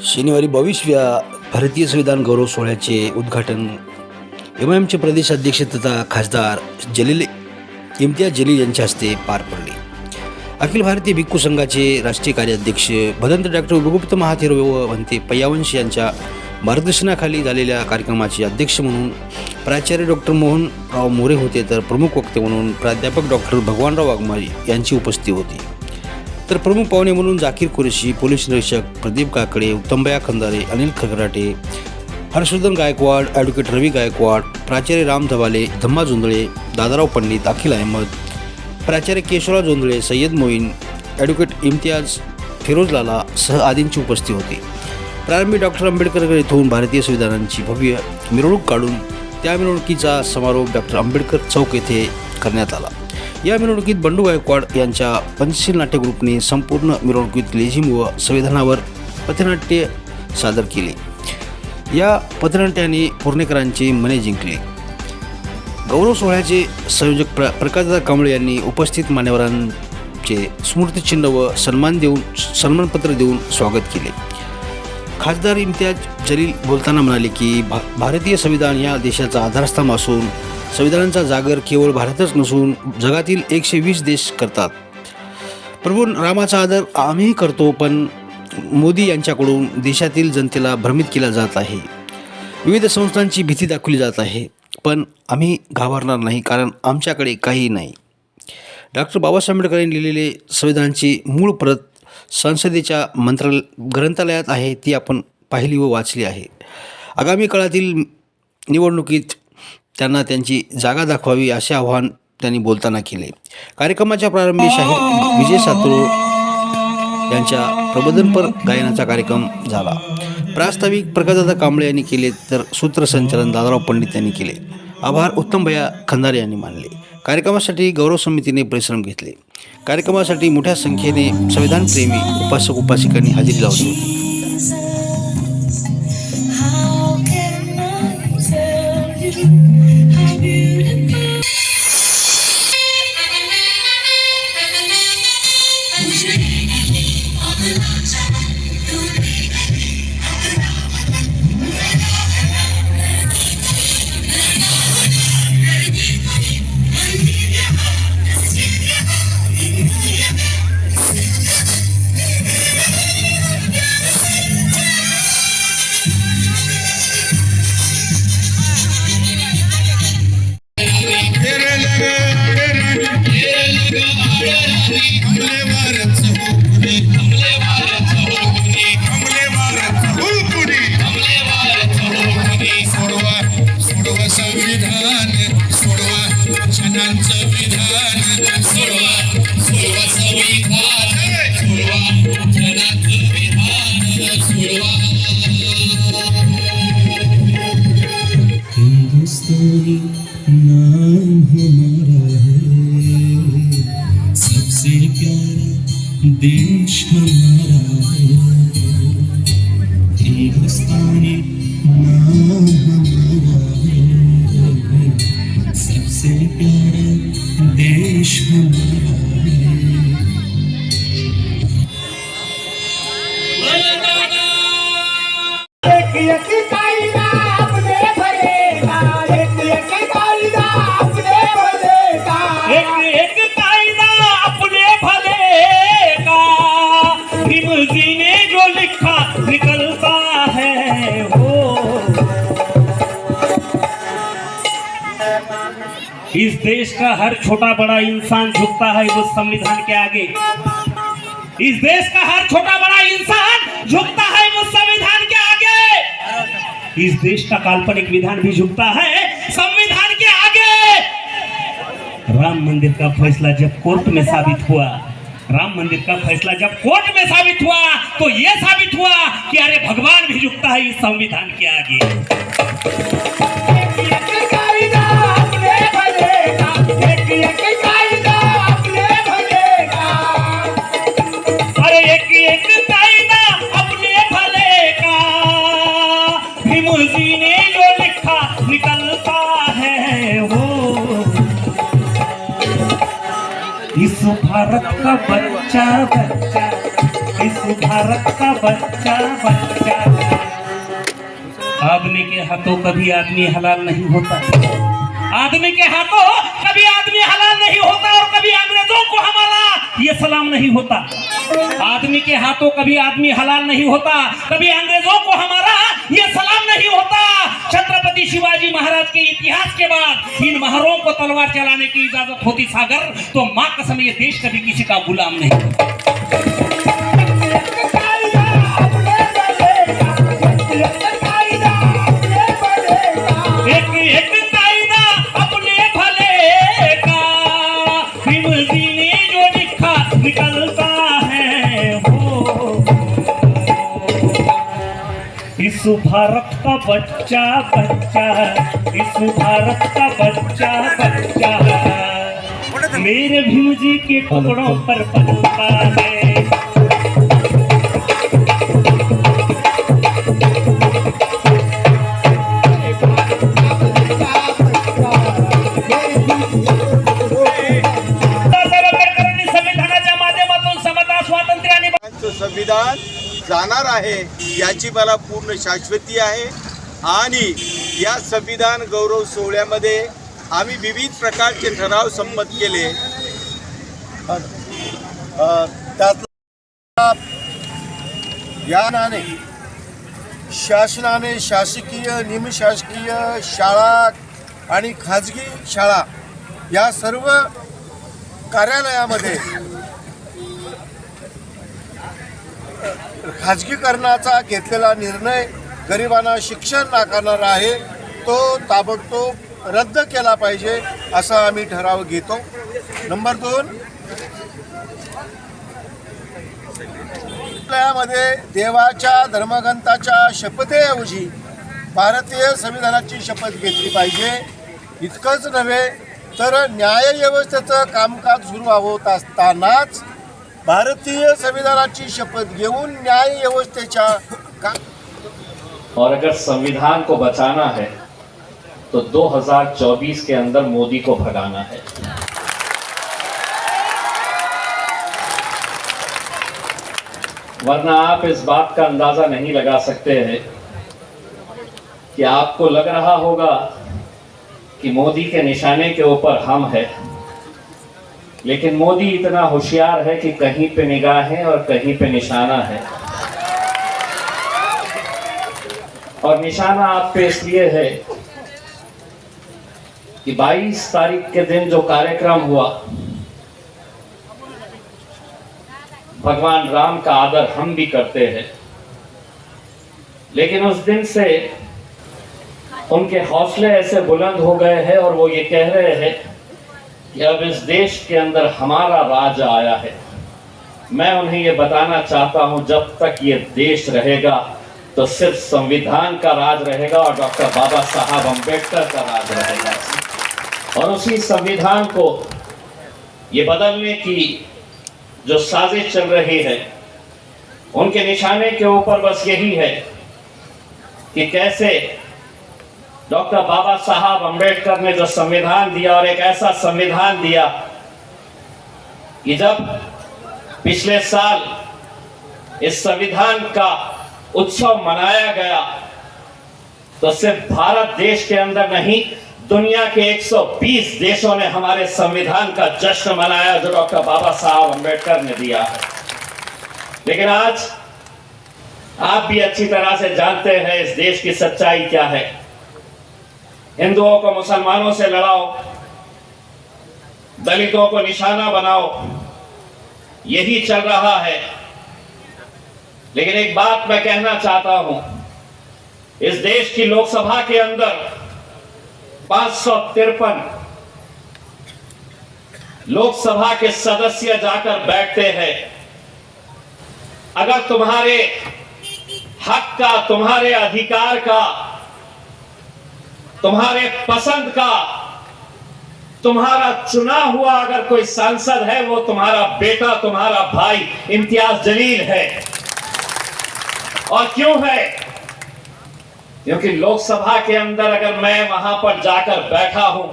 शनिवारी 22व्या भारतीय संविधान गौरव सोहळ्याचे उद्घाटन एमआयएमचे प्रदेश अध्यक्ष तथा खासदार इम्तियाज जलील यांच्या हस्ते पार पडले. अखिल भारतीय भिक्खू संघाचे राष्ट्रीय कार्याध्यक्ष भदंत डॉक्टर गुरुगुप्त महाथेरो व भंते पय्यावंश यांच्या मार्गदर्शनाखाली झालेल्या कार्यक्रमाचे अध्यक्ष म्हणून प्राचार्य डॉक्टर मोहनराव मोरे होते, तर प्रमुख वक्ते म्हणून प्राध्यापक डॉक्टर भगवानराव वाघमारे यांची उपस्थिती होती. तर प्रमुख पाहुणे म्हणून जाकीर कुरेशी, पोलीस निरीक्षक प्रदीप काकडे, उत्तमबया खंदारे, अनिल खरगराटे, हर्षवर्धन गायकवाड, ॲडव्होकेट रवी गायकवाड, प्राचार्य राम धबाले, धम्मा जोंधळे, दादाराव पंडित, अखिल अहमद, प्राचार्य केशवराव जोंधळे, सय्यद मोईन, ॲडव्होकेट इम्तियाज फिरोजलाला सह आदींची उपस्थिती होती. प्रारंभी डॉक्टर आंबेडकर येथून भारतीय संविधानाची भव्य मिरवणूक काढून त्या मिरवणुकीचा समारोप डॉक्टर आंबेडकर चौक येथे करण्यात आला. या मिरवणुकीत बंडू गायकवाड यांच्या पंचशील नाट्य ग्रुपने संपूर्ण मिरवणुकीत लेझिम व संविधानावर पथनाट्य सादर केले. या पथनाट्याने पुणेकरांची मने जिंकली. गौरव सोहळ्याचे संयोजक प्रकाशदादा कांबळे यांनी उपस्थित मान्यवरांचे स्मृतिचिन्ह व सन्मानपत्र देऊन स्वागत केले. खासदार इम्तियाज जलील बोलताना म्हणाले की भारतीय संविधान या देशाचा आधारस्तंभ असून संविधानाचा जागर केवळ भारतच नसून जगातील 120 देश करतात. प्रभू रामाचा आदर आम्हीही करतो, पण मोदी यांच्याकडून देशातील जनतेला भ्रमित केला जात आहे. विविध संस्थांची भीती दाखवली जात आहे, पण आम्ही घाबरणार नाही, कारण आमच्याकडे काहीही नाही. डॉक्टर बाबासाहेब आंबेडकर यांनी लिहिलेले संविधानाची मूळ प्रत संसदेच्या ग्रंथालयात आहे. ती आपण पाहिली व वाचली आहे. आगामी काळातील निवडणुकीत त्यांना त्यांची जागा दाखवावी असे आवाहन त्यांनी बोलताना केले. कार्यक्रमाच्या प्रारंभी शाहीर विजय सातरो यांच्या प्रबोधनपर गायनाचा कार्यक्रम झाला. प्रास्ताविक प्रकाशदादा कांबळे यांनी केले, तर सूत्रसंचालन दादाराव पंडित यांनी केले. आभार उत्तमबया खंदारे यांनी मानले. कार्यक्रमासाठी गौरव समितीने परिश्रम घेतले. कार्यक्रमासाठी मोठ्या संख्येने संविधानप्रेमी उपासक उपासिकांनी हजेरी लावली होती. हिंदुस्तानी नाम हमारा है, सबसे प्यारा देश हमारा है. हिंदुस्तानी नाम हमारा है, सबसे प्यारा देश हमारा है. इस देश का हर छोटा बड़ा इंसान झुकता है वो संविधान के आगे. इस देश का हर छोटा बड़ा इंसान झुकता है वो संविधान के आगे. इस देश का काल्पनिक विधान भी झुकता है संविधान के आगे. राम मंदिर का फैसला जब कोर्ट में साबित हुआ, तो ये साबित हुआ कि अरे भगवान भी झुकता है इस संविधान के आगे. इस भारत का बच्चा इस भारत का बच्चा बच्चा। आदमी के हाथों कभी आदमी हलाल नहीं होता, आदमी के हाथों कभी आदमी हलाल नहीं होता, और कभी अंग्रेजों को हमारा ये सलाम नहीं होता। आदमी के हाथों कभी आदमी हलाल नहीं होता, कभी अंग्रेजों को हमारा ये सलाम नहीं होता। छत्रपति शिवाजी महाराज के इतिहास के बाद इन महारों को तलवार चलाने की इजाजत होती सागर, तो मां कसम ये देश कभी किसी का गुलाम नहीं होता। एक कायदा अपने भले का, भीमजी ने जो लिखा निकलता है वो। इस भारत का बच्चा बच्चा, इस भारत का बच्चा बच्चा, मेरे भीमजी के टुकड़ों पर पलता है। संविधान जाणार आहे याची मला पूर्ण शाश्वती आहे आणि या संविधान गौरव सोहळ्यामध्ये आम्ही विविध प्रकारचे ठराव संमत केले। त्यातला याने शासनाने शासकीय निमशासकीय शाळा आणि खाजगी शाळा या सर्व कार्यालयामध्ये खाजगीकरणाचा घेतलेला निर्णय गरिबांना शिक्षण नाकारणारा आहे, तो ताबडतोब रद्द केला पाहिजे असा आम्ही ठराव घेतो। नंबर 2, आपल्यामध्ये देवाच्या धर्मग्रंथाच्या शपथेऐवजी भारतीय संविधानाची शपथ घेतली पाहिजे। इतकंच नव्हे तर न्यायव्यवस्थेचं कामकाज सुरू होत असतानाच भारतीय संविधानाची शपथ घेऊन न्याय व्यवस्थेच्या और अगर संविधान को बचाना है तो 2024 के अंदर मोदी को भगाना है। वरना आप इस बात का अंदाजा नहीं लगा सकते हैं कि आपको लग रहा होगा कि मोदी के निशाने के ऊपर हम हैं, लेकिन मोदी इतना होशियार है कि कहीं पे निगाह है और कहीं पे निशाना है। और निशाना आप पे इसलिए है कि 22 तारीख के दिन जो कार्यक्रम हुआ, भगवान राम का आदर हम भी करते हैं, लेकिन उस दिन से उनके हौसले ऐसे बुलंद हो गए हैं और वो ये कह रहे हैं कि अब इस देश के अंदर हमारा राज आया है। मैं उन्हें ये बताना चाहता हूं, जब तक ये देश रहेगा तो सिर्फ संविधान का राज रहेगा और डॉक्टर बाबा साहब अम्बेडकर का राज रहेगा। और उसी संविधान को ये बदलने की जो साजिश चल रही है, उनके निशाने के ऊपर बस यही है कि कैसे डॉक्टर बाबा साहब अम्बेडकर ने जो संविधान दिया, और एक ऐसा संविधान दिया कि जब पिछले साल इस संविधान का उत्सव मनाया गया तो सिर्फ भारत देश के अंदर नहीं, दुनिया के 120 देशों ने हमारे संविधान का जश्न मनाया जो डॉक्टर बाबा साहब अम्बेडकर ने दिया है। लेकिन आज आप भी अच्छी तरह से जानते हैं इस देश की सच्चाई क्या है। हिंदुओं को मुसलमानों से लड़ाओ, दलितों को निशाना बनाओ, यही चल रहा है। लेकिन एक बात मैं कहना चाहता हूं, इस देश की लोकसभा के अंदर 553 लोकसभा के सदस्य जाकर बैठते हैं। अगर तुम्हारे हक का, तुम्हारे अधिकार का, तुम्हारे पसंद का, तुम्हारा चुना हुआ अगर कोई सांसद है, वो तुम्हारा बेटा, तुम्हारा भाई इम्तियाज जलील है। और क्यों है? क्योंकि लोकसभा के अंदर अगर मैं वहां पर जाकर बैठा हूं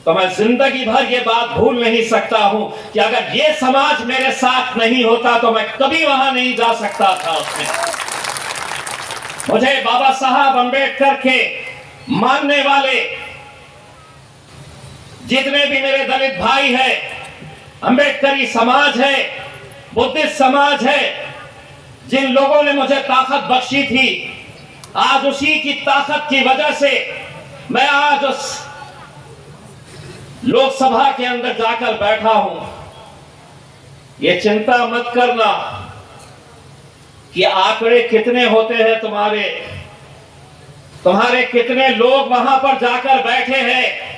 तो मैं जिंदगी भर ये बात भूल नहीं सकता हूं कि अगर ये समाज मेरे साथ नहीं होता तो मैं कभी वहां नहीं जा सकता था। उसमें मुझे बाबा साहब अंबेडकर के मानने वाले जितने भी मेरे दलित भाई हैं, अंबेडकरी समाज है, बुद्धिस्ट समाज है, जिन लोगों ने मुझे ताकत बख्शी थी, आज उसी की ताकत की वजह से मैं आज उस लोकसभा के अंदर जाकर बैठा हूं। ये चिंता मत करना कि आंकड़े कितने होते हैं, तुम्हारे कितने लोग वहां पर जाकर बैठे हैं।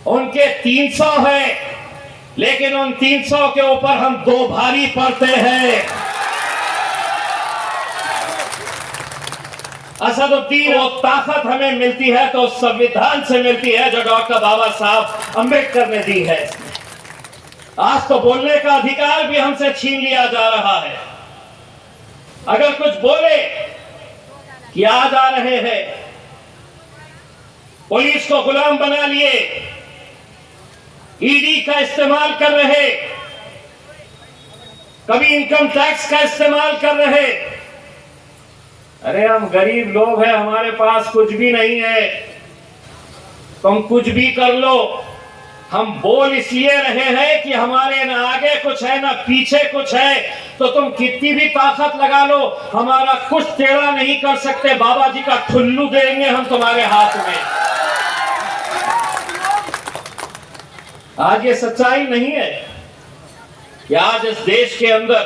उनके 300 है, लेकिन उन 300 के ऊपर हम 2 भारी पड़ते हैं। असदुद्दीन, वो ताकत हमें मिलती है तो संविधान से मिलती है जो डॉक्टर बाबा साहब अंबेडकर ने दी है। आज तो बोलने का अधिकार भी हमसे छीन लिया जा रहा है। अगर कुछ बोले कि आ जा रहे हैं, पुलिस को गुलाम बना लिए, ईडी का इस्तेमाल कर रहे, कभी इनकम टैक्स का इस्तेमाल कर रहे। अरे हम गरीब लोग हैं, हमारे पास कुछ भी नहीं है, तुम कुछ भी कर लो। हम बोल इसलिए रहे हैं कि हमारे ना आगे कुछ है ना पीछे कुछ है, तो तुम कितनी भी ताकत लगा लो, हमारा कुछ टेढ़ा नहीं कर सकते। बाबा जी का ठुल्लू देंगे हम तुम्हारे हाथ में। आज ये सच्चाई नहीं है कि आज इस देश के अंदर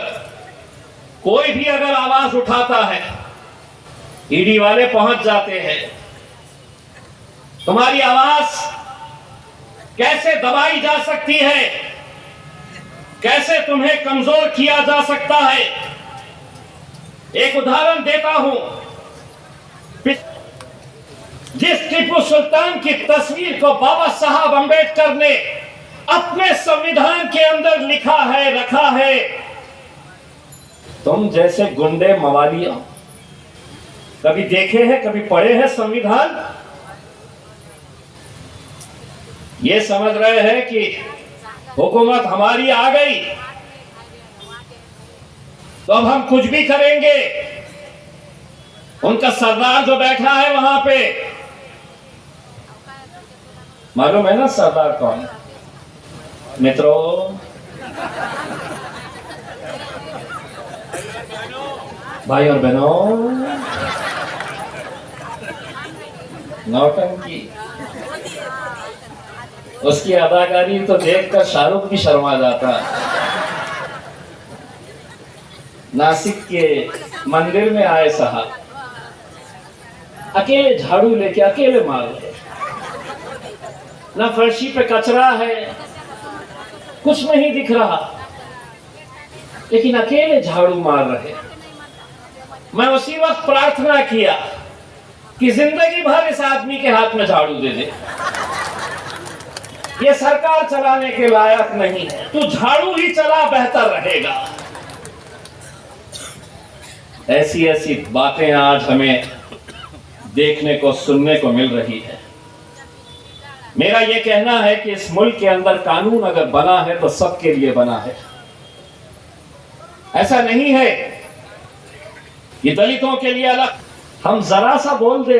कोई भी अगर आवाज उठाता है, ईडी वाले पहुंच जाते हैं। तुम्हारी आवाज कैसे दबाई जा सकती है, कैसे तुम्हें कमजोर किया जा सकता है। एक उदाहरण देता हूं, जिस टीपू सुल्तान की तस्वीर को बाबा साहब अंबेडकर ने अपने संविधान के अंदर लिखा है, रखा है, तुम जैसे गुंडे मवालिया कभी देखे हैं, कभी पढ़े हैं संविधान? ये समझ रहे हैं कि हुकूमत हमारी आ गई तो अब हम कुछ भी करेंगे। उनका सरदार जो बैठा है वहां पे, मालूम है ना सरदार कौन? मित्रों, भाई और बहनों, नौटंकी, उसकी अदाकारी तो देखकर शाहरुख भी शर्मा जाता। नासिक के मंदिर में आए साहब, अकेले झाड़ू लेके अकेले मार रहे, ना फर्शी पे कचरा है, कुछ नहीं दिख रहा, लेकिन अकेले झाड़ू मार रहे। मैं उसी वक्त प्रार्थना किया कि जिंदगी भर इस आदमी के हाथ में झाड़ू दे दे, ये सरकार चलाने के लायक नहीं है, तू झाड़ू ही चला, बेहतर रहेगा। ऐसी ऐसी बातें आज हमें देखने को, सुनने को मिल रही है। मेरा यह कहना है कि इस मुल्क के अंदर कानून अगर बना है तो सबके लिए बना है। ऐसा नहीं है कि दलितों के लिए अलग। हम जरा सा बोल दे